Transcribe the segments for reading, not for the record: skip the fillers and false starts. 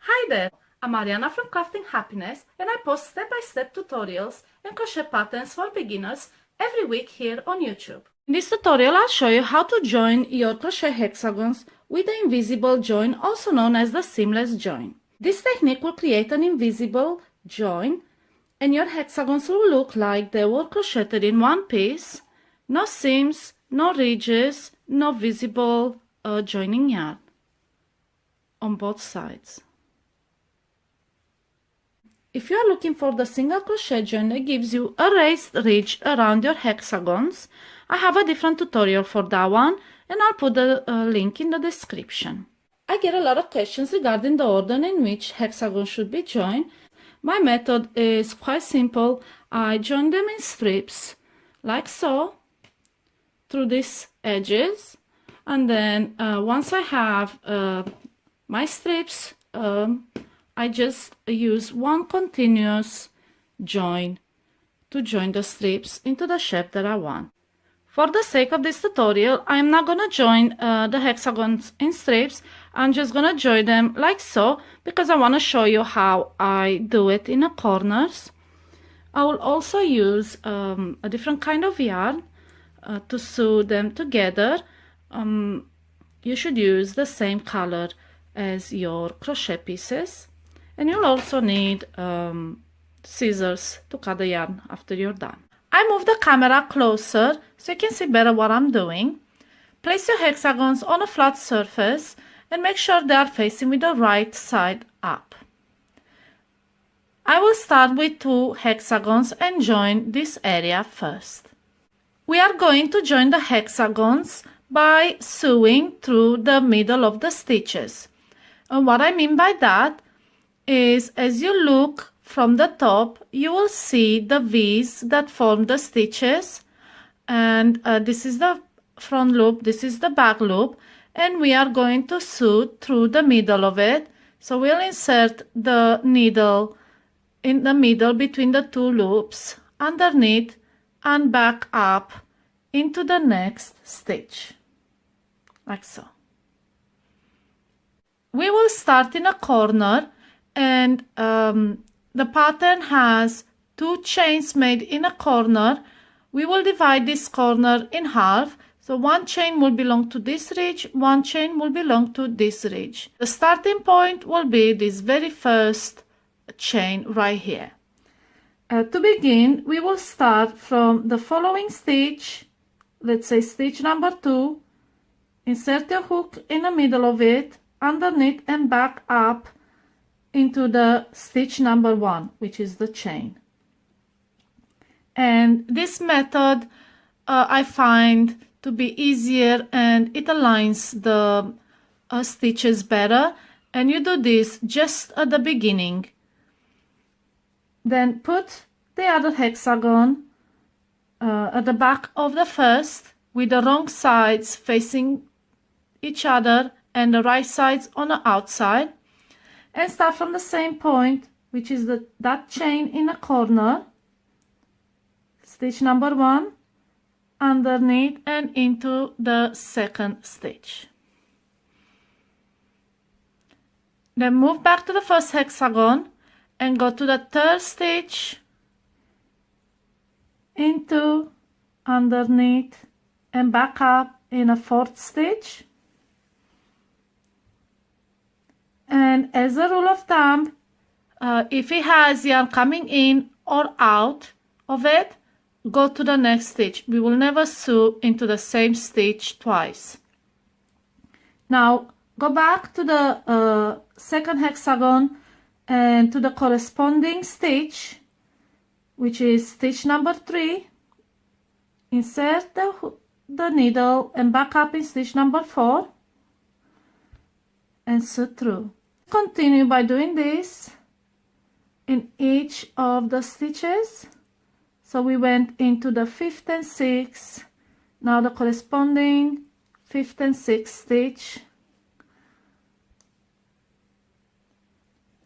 Hi there, I'm Ariana from Crafting Happiness and I post step-by-step tutorials and crochet patterns for beginners every week here on YouTube. In this tutorial I'll show you how to join your crochet hexagons with the invisible join, also known as the seamless join. This technique will create an invisible join and your hexagons will look like they were crocheted in one piece, no seams, no ridges, no visible joining yarn on both sides. If you are looking for the single crochet join that gives you a raised ridge around your hexagons, I have a different tutorial for that one and I'll put the link in the description. I get a lot of questions regarding the order in which hexagons should be joined. My method is quite simple. I join them in strips like so through these edges, and then once I have my strips, I just use one continuous join to join the strips into the shape that I want. For the sake of this tutorial, I'm not gonna join the hexagons in strips. I'm just gonna join them like so because I want to show you how I do it in the corners. I will also use a different kind of yarn to sew them together. You should use the same color as your crochet pieces. And you'll also need scissors to cut the yarn after you're done. I move the camera closer so you can see better what I'm doing. Place your hexagons on a flat surface and make sure they are facing with the right side up. I will start with 2 hexagons and join this area first. We are going to join the hexagons by sewing through the middle of the stitches. And what I mean by that is, as you look from the top, you will see the V's that form the stitches, and this is the front loop, this is the back loop, and we are going to sew through the middle of it. So we'll insert the needle in the middle between the 2 loops, underneath and back up into the next stitch, like so. We will start in a corner, and the pattern has 2 chains made in a corner. We will divide this corner in half. So 1 chain will belong to this ridge, 1 chain will belong to this ridge. The starting point will be this very first chain right here. To begin, we will start from the following stitch, let's say stitch number 2, insert your hook in the middle of it, underneath and back up into the stitch number 1, which is the chain. And this method I find to be easier and it aligns the stitches better, and you do this just at the beginning. Then put the other hexagon at the back of the first with the wrong sides facing each other and the right sides on the outside, and start from the same point, which is that chain in a corner, stitch number 1, underneath and into the second stitch. Then move back to the first hexagon and go to the 3rd stitch, into, underneath and back up in a 4th stitch. And as a rule of thumb, if it has yarn coming in or out of it, go to the next stitch. We will never sew into the same stitch twice. Now go back to the 2nd hexagon and to the corresponding stitch, which is stitch number 3. Insert the needle and back up in stitch number 4 and sew through. Continue by doing this in each of the stitches. So we went into the 5th and 6th, now the corresponding 5th and 6th stitch,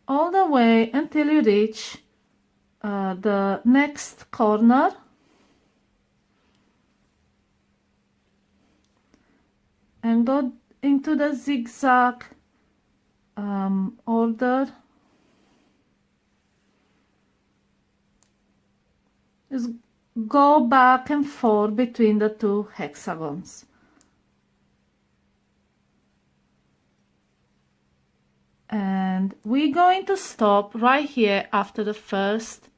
all the way until you reach the next corner, and go into the zigzag order is go back and forth between the two hexagons. And we're going to stop right here after the first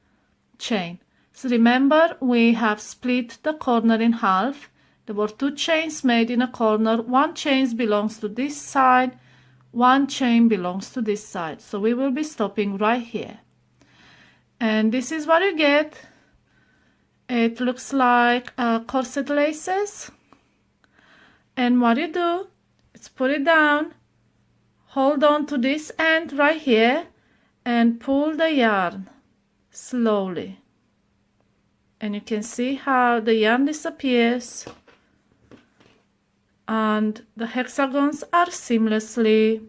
chain. So remember, we have split the corner in half. There were 2 chains made in a corner. 1 chain belongs to this side, 1 chain belongs to this side. So we will be stopping right here. And this is what you get. It looks like corset laces. And what you do is put it down, hold on to this end right here, and pull the yarn slowly. And you can see how the yarn disappears and the hexagons are seamlessly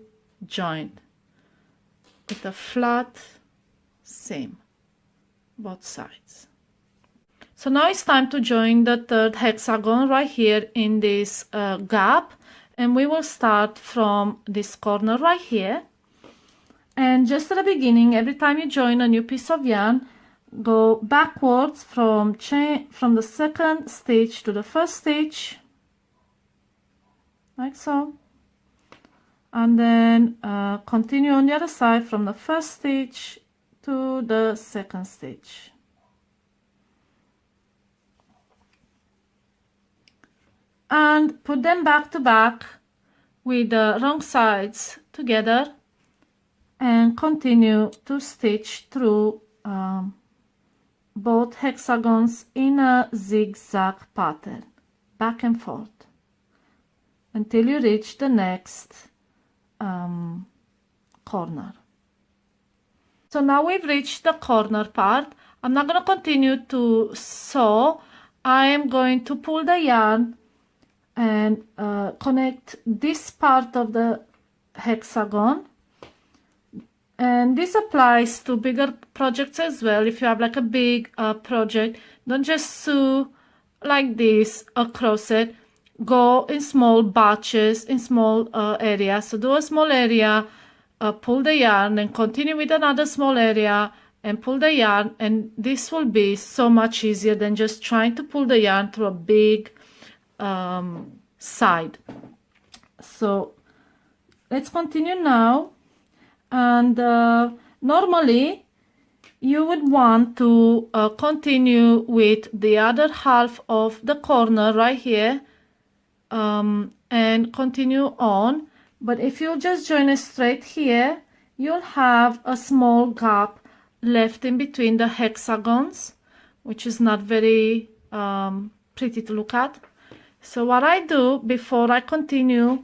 joined with a flat seam, both sides. So now it's time to join the third hexagon right here in this gap, and we will start from this corner right here. And just at the beginning, every time you join a new piece of yarn, go backwards from the second stitch to the first stitch, like so, and then continue on the other side from the first stitch to the second stitch. And put them back to back with the wrong sides together and continue to stitch through both hexagons in a zigzag pattern, back and forth, until you reach the next corner. So now we've reached the corner part. I'm not going to continue to sew. I am going to pull the yarn and connect this part of the hexagon. And this applies to bigger projects as well. If you have like a big project, don't just sew like this across it. Go in small batches, in small areas. So do a small area, pull the yarn, and continue with another small area and pull the yarn. And this will be so much easier than just trying to pull the yarn through a big side. So let's continue now. And normally you would want to continue with the other half of the corner right here and continue on, but if you just join it straight here, you'll have a small gap left in between the hexagons, which is not very pretty to look at. So what I do before I continue,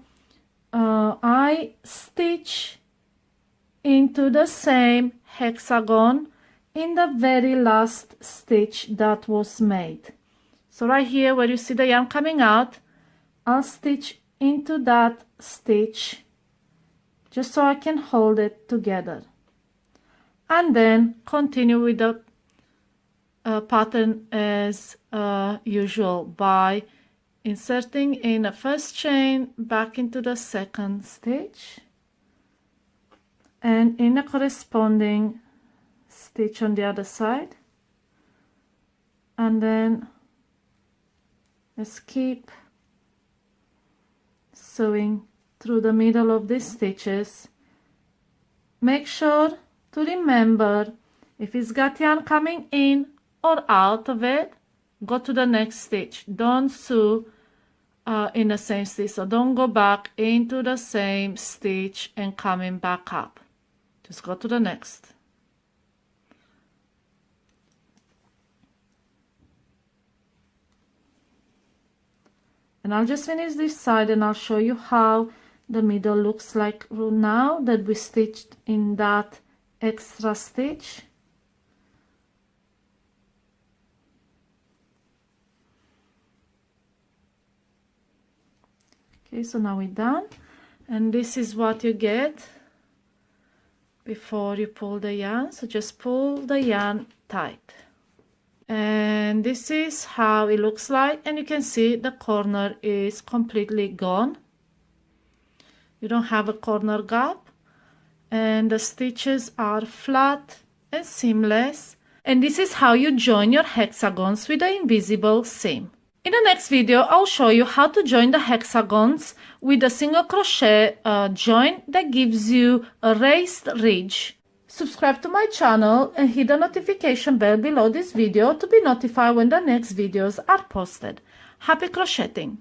I stitch into the same hexagon in the very last stitch that was made. So right here where you see the yarn coming out, I'll stitch into that stitch just so I can hold it together, and then continue with the pattern as usual by inserting in a first chain back into the second stitch and in a corresponding stitch on the other side, and then let's keep sewing through the middle of these stitches. Make sure to remember, if it's got yarn coming in or out of it, go to the next stitch. Don't sew in the same stitch, so don't go back into the same stitch and coming back up. Just go to the next. And I'll just finish this side and I'll show you how the middle looks like now that we stitched in that extra stitch. Okay, so now we're done, and this is what you get before you pull the yarn. So just pull the yarn tight, and this is how it looks like. And you can see the corner is completely gone. You don't have a corner gap. and the stitches are flat and seamless. And this is how you join your hexagons with the invisible seam. In the next video, I'll show you how to join the hexagons with a single crochet join that gives you a raised ridge. Subscribe to my channel and hit the notification bell below this video to be notified when the next videos are posted. Happy crocheting!